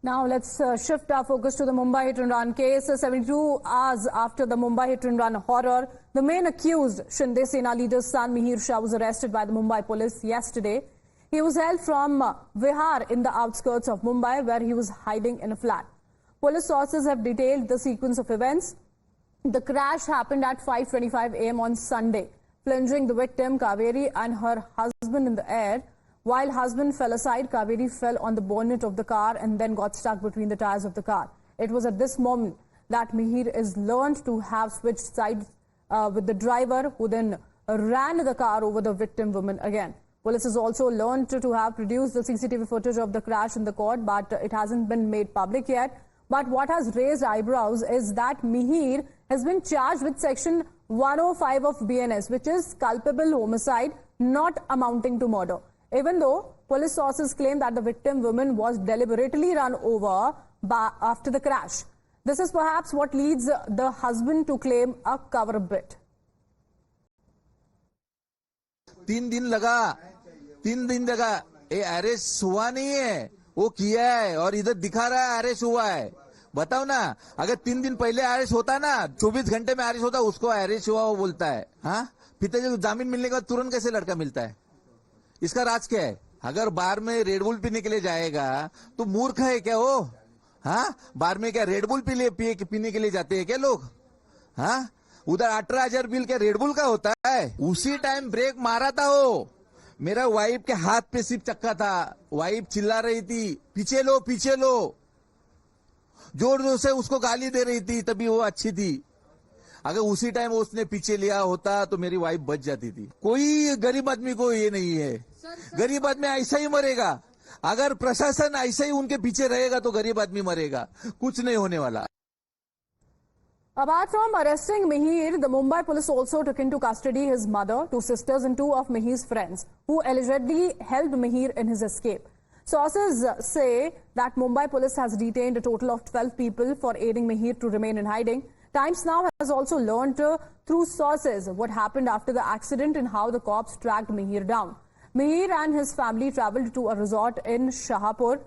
Now let's shift our focus to the Mumbai hit and run case. 72 hours after the Mumbai hit and run horror, the main accused, Shinde Sena leader's son Mihir Shah, was arrested by the Mumbai police yesterday. He was held from Vihar in the outskirts of Mumbai, where he was hiding in a flat. Police sources have detailed the sequence of events. The crash happened at 5:25 a.m. on Sunday, plunging the victim, Kaveri, and her husband in the air. While husband fell aside, Kaveri fell on the bonnet of the car and then got stuck between the tires of the car. It was at this moment that Mihir is learned to have switched sides with the driver, who then ran the car over the victim woman again. Police has also learned to have produced the CCTV footage of the crash in the court, but it hasn't been made public yet. But what has raised eyebrows is that Mihir has been charged with section 105 of BNS, which is culpable homicide not amounting to murder, even though police sources claim that the victim woman was deliberately run over after the crash. This is perhaps what leads the husband to claim a cover-up bit. 3 दिन लगा ये arrest हुआ नहीं है, वो किया है और इधर दिखा रहा है अरेस्ट हुआ है। बताओ ना, अगर 3 दिन पहले अरेस्ट होता ना, 24 घंटे में अरेस्ट होता, उसको अरेस्ट हुआ वो बोलता है। हाँ, पिताजी को जामीन मिलने के बाद तुरंत कैसे लड़का मिलता है? इसका राज क्या है? अगर बार में रेड बुल पीने के लिए जाएगा तो मूर्ख है क्या वो? हाँ, बार में क्या रेड बुल पीने के लिए जाते हैं क्या लोग? हाँ, उधर 18,000 बिल क्या रेड बुल का होता है? उसी टाइम ब्रेक मारा था वो। मेरा वाइफ के हाथ पे सिर्फ चक्का था, वाइफ चिल्ला रही थी पीछे लो पीछे लो, जोर जोर से उसको गाली दे रही थी, तभी वो अच्छी थी। अगर उसी टाइम उसने पीछे लिया होता तो मेरी वाइफ बच जाती थी। कोई गरीब आदमी को ये नहीं है, गरीब आदमी ऐसा ही मरेगा। अगर प्रशासन ऐसे ही उनके पीछे रहेगा तो गरीब आदमी मरेगा, कुछ नहीं होने वाला। Apart from arresting Mihir, the Mumbai police also took into custody his mother, 2 sisters and 2 of Mihir's friends, who allegedly helped Mihir in his escape. Sources say that Mumbai police has detained a total of 12 people for aiding Mihir to remain in hiding. Times Now has also learned through sources what happened after the accident and how the cops tracked Mihir down. Mihir and his family travelled to a resort in Shahpur.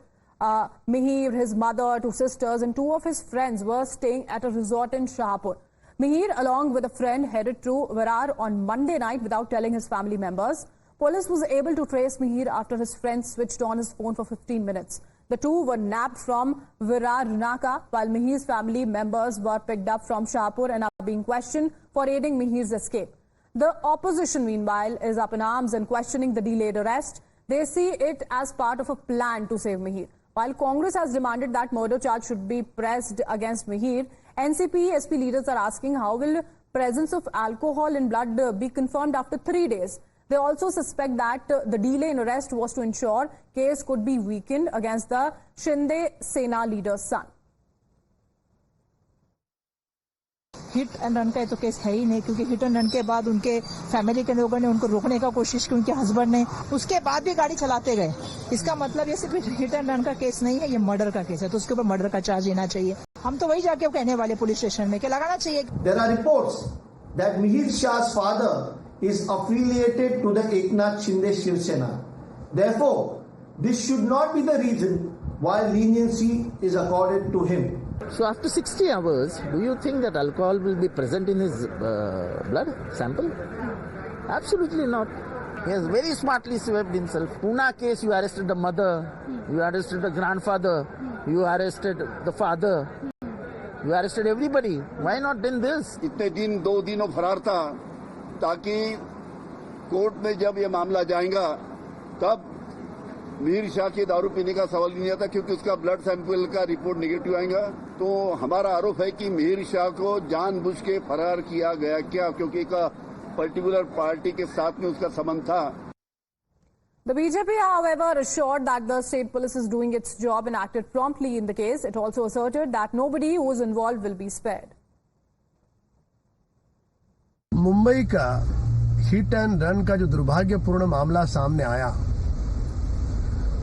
Mihir, his mother, 2 sisters and 2 of his friends were staying at a resort in Shahpur. Mihir, along with a friend, headed to Virar on Monday night without telling his family members. Police was able to trace Mihir after his friend switched on his phone for 15 minutes. The 2 were nabbed from Virar Naka, while Mihir's family members were picked up from Shahpur and are being questioned for aiding Mihir's escape. The opposition, meanwhile, is up in arms and questioning the delayed arrest. They see it as part of a plan to save Mihir. While Congress has demanded that murder charge should be pressed against Mihir, NCP, SP leaders are asking how will presence of alcohol in blood be confirmed after 3 days. They also suspect that the delay in arrest was to ensure case could be weakened against the Shinde Sena leader's son. Hit and run का तो case है ही नहीं, क्योंकि hit and run के बाद उनके family के लोगों ने उनको रोकने का कोशिश की, उनके हस्बैंड ने, उसके बाद भी गाड़ी चलाते गए। इसका मतलब ये सिर्फ हिट एंड रन का केस नहीं है, ये मर्डर का केस है, तो उसके ऊपर मर्डर का चार्ज लेना चाहिए। हम तो वही जाके कहने वाले पुलिस स्टेशन में कि लगाना चाहिए। There are reports that Mihir Shah's father is affiliated to the Eknath Shinde Shiv Sena. Therefore, this should not be the reason why leniency is accorded to him. So after 60 hours, do you think that alcohol will be present in his blood sample? Absolutely not. He has very smartly swept himself. Pune case, you arrested the mother, you arrested the grandfather, you arrested the father, you arrested everybody. Why not then this? इतने दिन 2 दिन वो फरार था, ताकि court में जब ये मामला जाएगा तब मीर शाह के दारू पीने का सवाल नहीं आता, क्योंकि उसका ब्लड सैंपल का रिपोर्ट नेगेटिव आएगा। तो हमारा आरोप है कि मीर शाह को जानबूझ के फरार किया गया क्या, क्योंकि एक पर्टिकुलर पार्टी के साथ में उसका संबंध था। The BJP, however, assured that the state police is doing its job and acted promptly in the case. It also asserted that nobody who is involved will be spared. Mumbai का hit and run का जो दुर्भाग्यपूर्ण मामला सामने आया,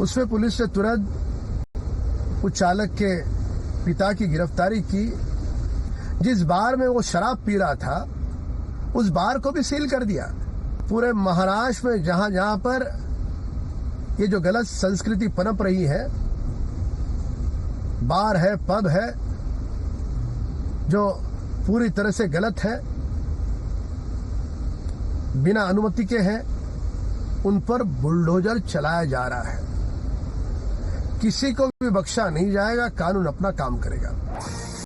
उसमें police ने तुरंत उस चालक के पिता की गिरफ्तारी की। जिस बार में वो शराब पी रहा था, उस बार को भी सील कर दिया। पूरे महाराष्ट्र में जहां जहां पर ये जो गलत संस्कृति पनप रही है, बार है, पब है, जो पूरी तरह से गलत है, बिना अनुमति के हैं, उन पर बुलडोजर चलाया जा रहा है। किसी को भी बख्शा नहीं जाएगा, कानून अपना काम करेगा।